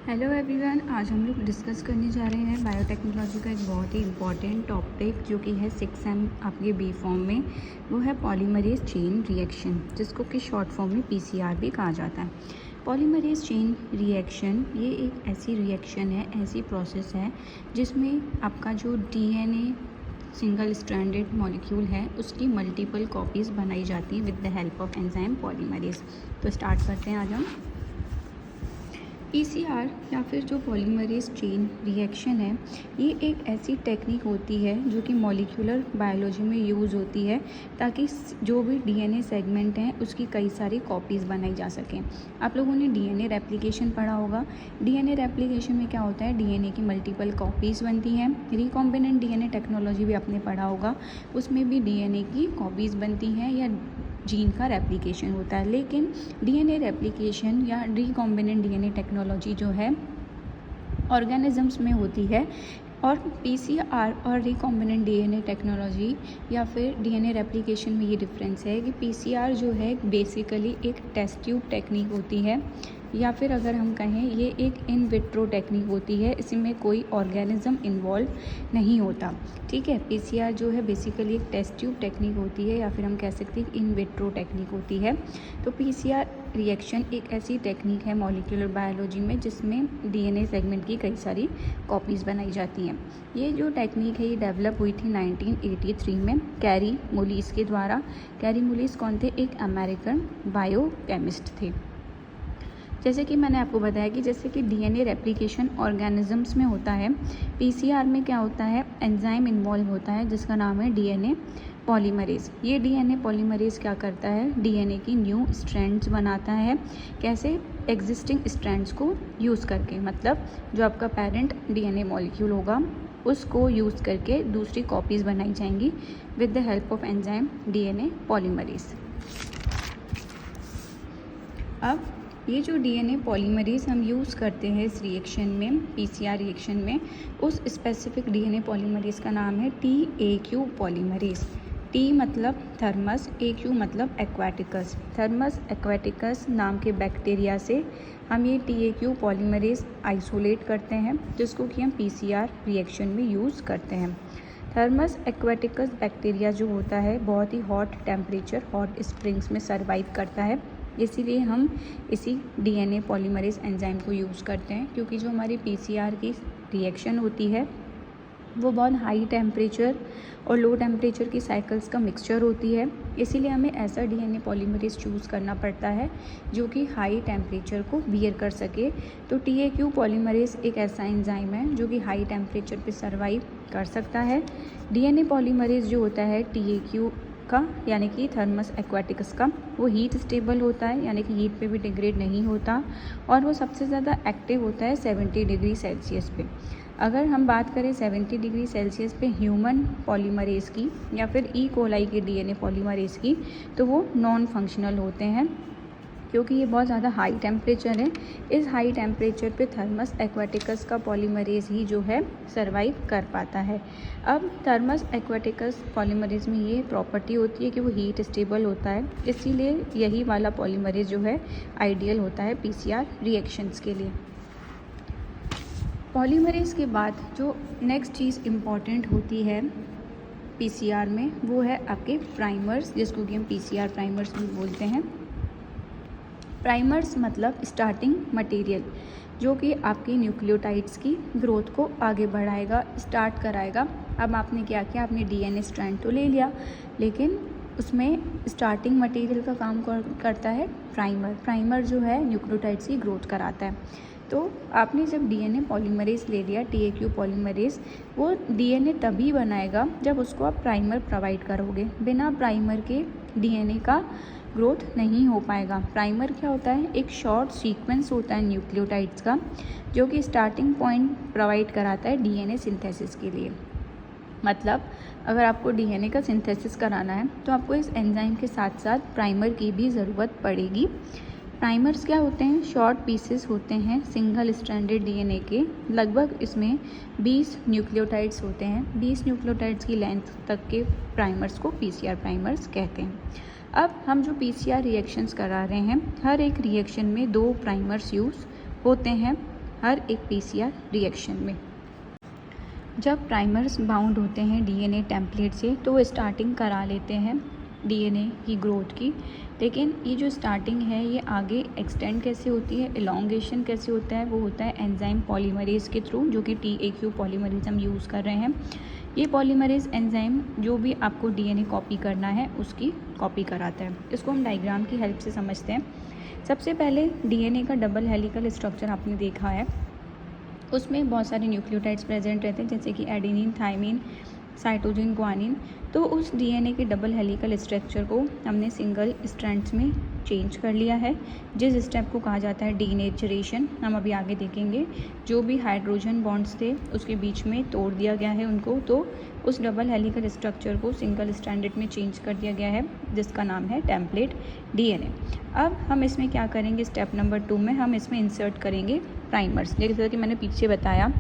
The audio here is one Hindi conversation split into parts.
हेलो एवरीवन, आज हम लोग डिस्कस करने जा रहे हैं बायोटेक्नोलॉजी का एक बहुत ही इम्पॉर्टेंट टॉपिक जो कि है 6M आपके बी फॉर्म में। वो है पॉलीमरेज चेन रिएक्शन, जिसको कि शॉर्ट फॉर्म में PCR भी कहा जाता है। पॉलीमरेज चेन रिएक्शन ये एक ऐसी रिएक्शन है, ऐसी प्रोसेस है जिसमें आपका जो DNA सिंगल स्ट्रैंडेड मॉलिक्यूल है उसकी मल्टीपल कॉपीज़ बनाई जाती हैं with the help of enzyme polymerase. तो स्टार्ट करते हैं आज हम। PCR या फिर जो पॉलीमरेज चेन रिएक्शन है, ये एक ऐसी टेक्निक होती है जो कि मॉलिक्यूलर बायोलॉजी में यूज़ होती है ताकि जो भी DNA सेगमेंट हैं उसकी कई सारी कॉपीज़ बनाई जा सकें। आप लोगों ने DNA रेप्लिकेशन पढ़ा होगा। DNA रेप्लिकेशन में क्या होता है, DNA की मल्टीपल कॉपीज़ बनती हैं। रिकॉम्बिनेंट DNA टेक्नोलॉजी भी आपने पढ़ा होगा, उसमें भी DNA की कॉपीज़ बनती हैं या जीन का रेप्लिकेशन होता है। लेकिन DNA रेप्लिकेशन या रिकॉम्बिनेंट DNA टेक्नोलॉजी जो है ऑर्गेनिजम्स में होती है, और PCR और रिकॉम्बिनेंट DNA टेक्नोलॉजी या फिर DNA रेप्लिकेशन में ये डिफरेंस है कि PCR जो है बेसिकली एक टेस्ट ट्यूब टेक्निक होती है, या फिर अगर हम कहें ये एक इन विट्रो टेक्निक होती है, इसमें कोई ऑर्गेनिज्म इन्वॉल्व नहीं होता। ठीक है, PCR जो है बेसिकली एक टेस्ट ट्यूब टेक्निक होती है, या फिर हम कह सकते हैं इन विट्रो टेक्निक होती है। तो PCR रिएक्शन एक ऐसी टेक्निक है मॉलिक्यूलर बायोलॉजी में जिसमें DNA सेगमेंट की कई सारी कॉपीज़ बनाई जाती हैं। ये जो टेक्निक है ये डेवलप हुई थी 1983 में कैरी मुलिस के द्वारा। कैरी मुलिस कौन थे? एक अमेरिकन बायोकेमिस्ट थे। जैसे कि मैंने आपको बताया कि जैसे कि DNA रेप्लिकेशन ऑर्गेनिजम्स में होता है, PCR में क्या होता है, एंजाइम इन्वॉल्व होता है जिसका नाम है DNA पॉलीमरेज। ये DNA पॉलीमरेज क्या करता है, DNA की न्यू स्ट्रैंड्स बनाता है। कैसे? एग्जिस्टिंग स्ट्रैंड्स को यूज़ करके, मतलब जो आपका पेरेंट DNA मॉलिक्यूल होगा उसको यूज़ करके दूसरी कॉपीज़ बनाई जाएंगी with the help of enzyme DNA polymerase. अब ये जो DNA पॉलीमरेज हम यूज़ करते हैं इस रिएक्शन में, PCR रिएक्शन में, उस स्पेसिफिक DNA पॉलीमरेज का नाम है TAQ पॉलीमरेज। T मतलब थर्मस, AQ मतलब एक्वाटिकस। थर्मस एक्वाटिकस नाम के बैक्टीरिया से हम ये TAQ पॉलीमरेज आइसोलेट करते हैं, जिसको कि हम PCR रिएक्शन में यूज़ करते हैं। थर्मस एक्वाटिकस बैक्टीरिया जो होता है बहुत ही हॉट टेम्परेचर, हॉट स्प्रिंग्स में सर्वाइव करता है, इसीलिए हम इसी DNA पॉलीमरेज एंजाइम को यूज़ करते हैं। क्योंकि जो हमारी PCR की रिएक्शन होती है वो बहुत हाई टेम्परेचर और लो टेम्परेचर की साइकिल्स का मिक्सचर होती है, इसीलिए हमें ऐसा DNA पॉलीमरेज चूज़ करना पड़ता है जो कि हाई टेम्परेचर को बियर कर सके। तो TAQ पॉलीमरेज एक ऐसा एंजाइम है जो कि हाई टेम्परेचर पे सर्वाइव कर सकता है। DNA पॉलीमरेज जो होता है TAQ का, यानी कि थर्मस एक्वाटिकस का, वो हीट स्टेबल होता है, यानी कि हीट पे भी डिग्रेड नहीं होता, और वो सबसे ज़्यादा एक्टिव होता है 70 डिग्री सेल्सियस पे। अगर हम बात करें 70 डिग्री सेल्सियस पे ह्यूमन पॉलीमरेज की या फिर ई कोलाई के DNA पॉलीमरेज की, तो वो नॉन फंक्शनल होते हैं क्योंकि ये बहुत ज़्यादा हाई टेम्परेचर है। इस हाई टेम्परेचर पे थर्मस एक्वाटिकस का पॉलीमरेज ही जो है सर्वाइव कर पाता है। अब थर्मस एक्वाटिकस पॉलीमरेज में ये प्रॉपर्टी होती है कि वो हीट स्टेबल होता है, इसीलिए यही वाला पॉलीमरेज जो है आइडियल होता है PCR रिएक्शंस के लिए। पॉलीमरेज के बाद जो नेक्स्ट चीज़ इम्पॉर्टेंट होती है PCR में, वो है आपके प्राइमर्स, जिसको कि हम PCR प्राइमर्स भी बोलते हैं। प्राइमर्स मतलब स्टार्टिंग मटेरियल, जो कि आपकी न्यूक्लियोटाइड्स की ग्रोथ को आगे बढ़ाएगा, स्टार्ट कराएगा। अब आपने क्या किया, आपने DNA स्ट्रैंड तो ले लिया, लेकिन उसमें स्टार्टिंग मटेरियल का काम करता है प्राइमर। प्राइमर जो है न्यूक्लियोटाइड्स की ग्रोथ कराता है। तो आपने जब DNA पॉलीमरेज ले लिया, TAQ पॉलीमरेज, वो DNA तभी बनाएगा जब उसको आप प्राइमर प्रोवाइड करोगे। बिना प्राइमर के DNA का ग्रोथ नहीं हो पाएगा। प्राइमर क्या होता है, एक शॉर्ट सीक्वेंस होता है न्यूक्लियोटाइड्स का, जो कि स्टार्टिंग पॉइंट प्रोवाइड कराता है DNA सिंथेसिस के लिए। मतलब अगर आपको DNA का सिंथेसिस कराना है तो आपको इस एंजाइम के साथ साथ प्राइमर की भी ज़रूरत पड़ेगी। प्राइमर्स क्या होते हैं, शॉर्ट पीसेस होते हैं सिंगल स्ट्रैंडेड DNA के, लगभग इसमें 20 न्यूक्लियोटाइड्स होते हैं। 20 न्यूक्लियोटाइड्स की लेंथ तक के प्राइमर्स को PCR प्राइमर्स कहते हैं। अब हम जो PCR रिएक्शंस करा रहे हैं, हर एक रिएक्शन में 2 प्राइमर्स यूज़ होते हैं। हर एक PCR रिएक्शन में। जब प्राइमर्स बाउंड होते हैं DNA टेम्पलेट से तो वो स्टार्टिंग करा लेते हैं DNA की ग्रोथ की, लेकिन ये जो स्टार्टिंग है ये आगे एक्सटेंड कैसे होती है, इलॉन्गेशन कैसे होता है, वो होता है एंजाइम पॉलीमरेज के थ्रू, जो कि TAQ पॉलीमरेज हम यूज़ कर रहे हैं। ये पॉलीमरेज एंजाइम जो भी आपको DNA कॉपी करना है उसकी कॉपी कराता है। इसको हम डायग्राम की हेल्प से समझते हैं। सबसे पहले DNA का डबल हेलिकल स्ट्रक्चर आपने देखा है, उसमें बहुत सारे न्यूक्लियोटाइड्स प्रेजेंट रहते हैं जैसे कि एडेनिन, थाइमिन, साइटोजिन, ग्वानिन। तो उस DNA के डबल हेलिकल स्ट्रक्चर को हमने सिंगल स्ट्रैंड्स में चेंज कर लिया है, जिस स्टेप को कहा जाता है डीनेचरेशन। हम अभी आगे देखेंगे। जो भी हाइड्रोजन बॉन्ड्स थे उसके बीच में तोड़ दिया गया है उनको, तो उस डबल हेलिकल स्ट्रक्चर को सिंगल स्ट्रैंडेड में चेंज कर दिया गया है, जिसका नाम है टेम्पलेट DNA। अब हम इसमें क्या करेंगे, स्टेप नंबर 2 में हम इसमें इंसर्ट करेंगे प्राइमर्स। जैसा कि मैंने पीछे बताया,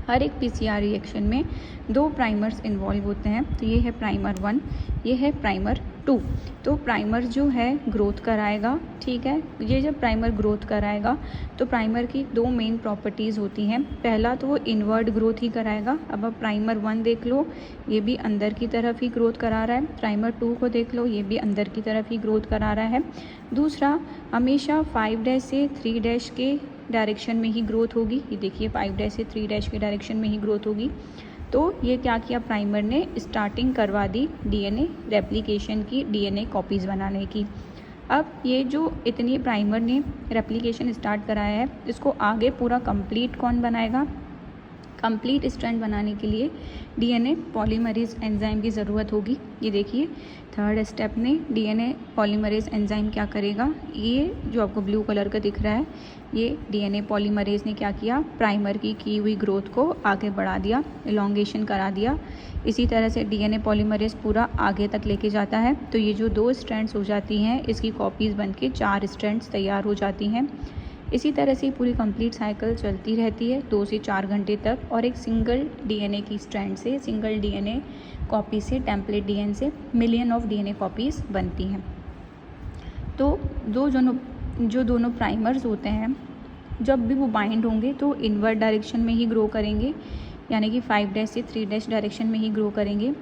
हर एक PCR रिएक्शन में 2 प्राइमर्स इन्वॉल्व होते हैं। तो ये है प्राइमर 1, ये है प्राइमर 2। तो प्राइमर जो है ग्रोथ कराएगा, ठीक है। ये जब प्राइमर ग्रोथ कराएगा तो प्राइमर की 2 मेन प्रॉपर्टीज़ होती हैं। पहला तो वो इनवर्ड ग्रोथ ही कराएगा। अब आप प्राइमर 1 देख लो, ये भी अंदर की तरफ ही ग्रोथ करा रहा है। प्राइमर 2 को देख लो, ये भी अंदर की तरफ ही ग्रोथ करा रहा है। दूसरा, हमेशा 5' से 3' के डायरेक्शन में ही ग्रोथ होगी। ये देखिए 5' से 3' के डायरेक्शन में ही ग्रोथ होगी। तो ये क्या किया, प्राइमर ने स्टार्टिंग करवा दी DNA रेप्लिकेशन की, DNA कॉपीज़ बनाने की। अब ये जो इतनी प्राइमर ने रेप्लिकेशन स्टार्ट कराया है, इसको आगे पूरा कंप्लीट कौन बनाएगा। कंप्लीट स्ट्रैंड बनाने के लिए DNA पॉलीमरेज एंजाइम की ज़रूरत होगी। ये देखिए थर्ड स्टेप में DNA पॉलीमरेज एंजाइम क्या करेगा, ये जो आपको ब्लू कलर का दिख रहा है, ये DNA पॉलीमरेज ने क्या किया, प्राइमर की हुई ग्रोथ को आगे बढ़ा दिया, इलॉन्गेशन करा दिया। इसी तरह से DNA पॉलीमरेज पूरा आगे तक लेके जाता है। तो ये जो 2 स्ट्रैंड्स हो जाती हैं, इसकी कॉपीज़ बन के 4 स्ट्रैंड्स तैयार हो जाती हैं। इसी तरह से पूरी कंप्लीट साइकिल चलती रहती है 2 से 4 घंटे तक, और एक सिंगल DNA की स्ट्रैंड से, सिंगल DNA कॉपी से, टेम्पलेट DNA से मिलियन ऑफ DNA कॉपीज़ बनती हैं। तो जो दोनों प्राइमर्स होते हैं, जब भी वो बाइंड होंगे तो इनवर्ड डायरेक्शन में ही ग्रो करेंगे, यानी कि 5' से 3' डायरेक्शन में ही ग्रो करेंगे।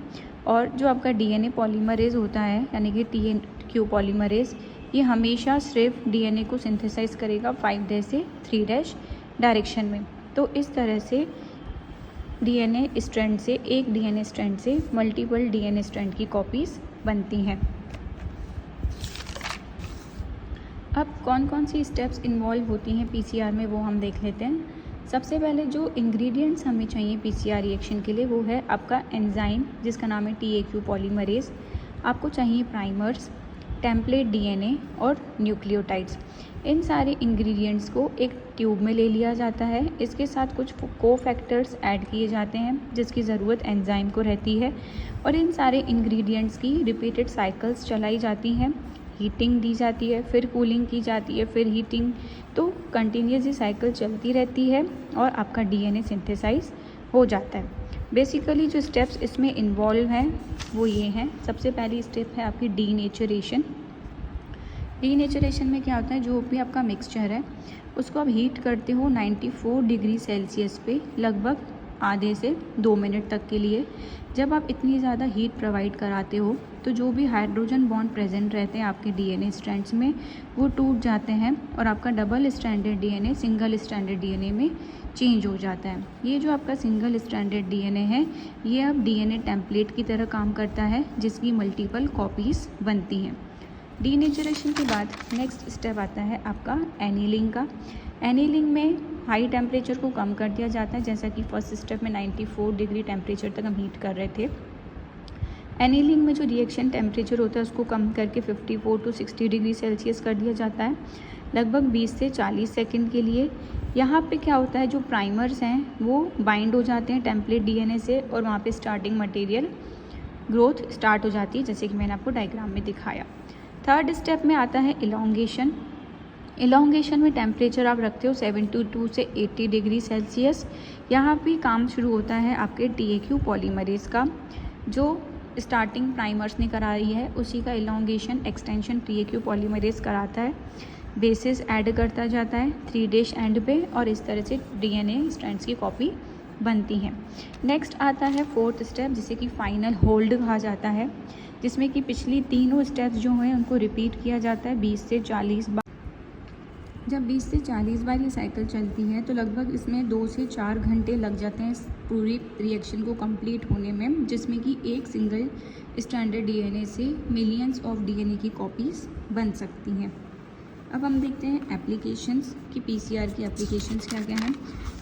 और जो आपका DNA पॉलीमरेज होता है, यानी कि TAQ पॉलीमरेज, ये हमेशा सिर्फ DNA को सिंथेसाइज करेगा 5' से 3' डायरेक्शन में। तो इस तरह से DNA स्ट्रैंड से, एक DNA स्ट्रैंड से मल्टीपल DNA स्ट्रैंड की कॉपीज़ बनती हैं। अब कौन कौन सी स्टेप्स इन्वॉल्व होती हैं PCR में, वो हम देख लेते हैं। सबसे पहले जो इंग्रेडिएंट्स हमें चाहिए PCR रिएक्शन के लिए, वो है आपका एंजाइम, जिसका नाम है TAQ पॉलीमरेज। आपको चाहिए प्राइमर्स, टेम्पलेट DNA और न्यूक्लियोटाइड्स। इन सारे इंग्रेडिएंट्स को एक ट्यूब में ले लिया जाता है। इसके साथ कुछ कोफैक्टर्स ऐड किए जाते हैं जिसकी ज़रूरत एंजाइम को रहती है, और इन सारे इंग्रेडिएंट्स की रिपीटेड साइकिल्स चलाई जाती हैं। हीटिंग दी जाती है, फिर कूलिंग की जाती है, फिर हीटिंग। तो कंटिन्यूस ये साइकिल चलती रहती है और आपका DNA सिंथेसाइज हो जाता है। बेसिकली जो स्टेप्स इसमें इन्वॉल्व हैं वो ये हैं। सबसे पहली स्टेप है आपकी डीनेचरेशन। डीनेचरेशन में क्या होता है, जो भी आपका मिक्सचर है उसको आप हीट करते हो 94 डिग्री सेल्सियस पे लगभग आधे से 2 मिनट तक के लिए। जब आप इतनी ज़्यादा हीट प्रोवाइड कराते हो तो जो भी हाइड्रोजन बॉन्ड प्रेजेंट रहते हैं आपके DNA स्ट्रैंड्स में, वो टूट जाते हैं और आपका double stranded DNA single stranded DNA में चेंज हो जाता है। ये जो आपका सिंगल स्ट्रैंडेड DNA है, ये अब DNA टेम्पलेट की तरह काम करता है, जिसकी मल्टीपल कॉपीज़ बनती हैं। डीनेचरेशन के बाद नेक्स्ट स्टेप आता है आपका एनीलिंग का। एनीलिंग में हाई टेम्परेचर को कम कर दिया जाता है, जैसा कि फर्स्ट स्टेप में 94 डिग्री टेम्परेचर तक हम हीट कर रहे थे। एनीलिंग में जो रिएक्शन टेम्परेचर होता है उसको कम करके 54 to 60 डिग्री सेल्सियस कर दिया जाता है लगभग 20 से 40 सेकंड के लिए। यहाँ पे क्या होता है, जो प्राइमर्स हैं वो बाइंड हो जाते हैं टेम्पलेट DNA से, और वहाँ पे स्टार्टिंग मटेरियल ग्रोथ स्टार्ट हो जाती है, जैसे कि मैंने आपको डायग्राम में दिखाया। थर्ड स्टेप में आता है इलॉन्गेशन। इलॉन्गेशन में टेम्परेचर आप रखते हो 72 से 80 डिग्री सेल्सियस। यहाँ भी काम शुरू होता है आपके TAQ पॉलीमरेज का, जो स्टार्टिंग प्राइमर्स ने कराई है उसी का इलॉन्गेशन एक्सटेंशन TAQ पॉलीमरेज कराता है। बेसिस ऐड करता जाता है 3' एंड पे और इस तरह से DNA स्ट्रैंड्स की कॉपी बनती हैं। नेक्स्ट आता है 4th स्टेप, जिसे कि फाइनल होल्ड कहा जाता है, जिसमें कि पिछली तीनों स्टेप्स जो हैं उनको रिपीट किया जाता है 20 से 40 बार। जब 20 से 40 बार ये साइकिल चलती है तो लगभग इसमें 2 से 4 घंटे लग जाते हैं इस पूरी रिएक्शन को कंप्लीट होने में, जिसमें कि एक सिंगल स्टैंडर्ड DNA से मिलियंस ऑफ DNA की कॉपीज़ बन सकती हैं। अब हम देखते हैं एप्लीकेशंस कि PCR की एप्लीकेशंस क्या क्या हैं।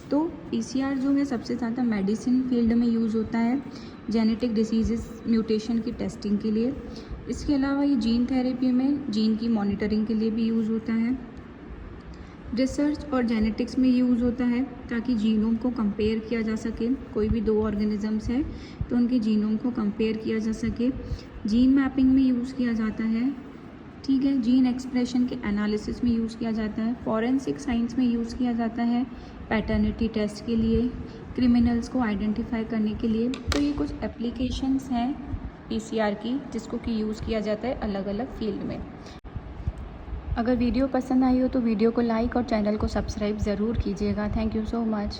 तो PCR जो है सबसे ज़्यादा मेडिसिन फील्ड में यूज़ होता है, जेनेटिक डिसीज़ म्यूटेशन की टेस्टिंग के लिए। इसके अलावा ये जीन थेरेपी में जीन की मॉनिटरिंग के लिए भी यूज़ होता है। रिसर्च और जेनेटिक्स में यूज़ होता है ताकि जीनोम को कंपेयर किया जा सके। कोई भी 2 ऑर्गेनिजम्स हैं तो उनके जीनोम को कंपेयर किया जा सके। जीन मैपिंग में यूज़ किया जाता है, ठीक है। जीन एक्सप्रेशन के एनालिसिस में यूज़ किया जाता है। फॉरेंसिक साइंस में यूज़ किया जाता है पैटर्निटी टेस्ट के लिए, क्रिमिनल्स को आइडेंटिफाई करने के लिए। तो ये कुछ एप्लीकेशंस हैं PCR की जिसको कि यूज़ किया जाता है अलग अलग फील्ड में। अगर वीडियो पसंद आई हो तो वीडियो को लाइक और चैनल को सब्सक्राइब ज़रूर कीजिएगा। Thank you so much.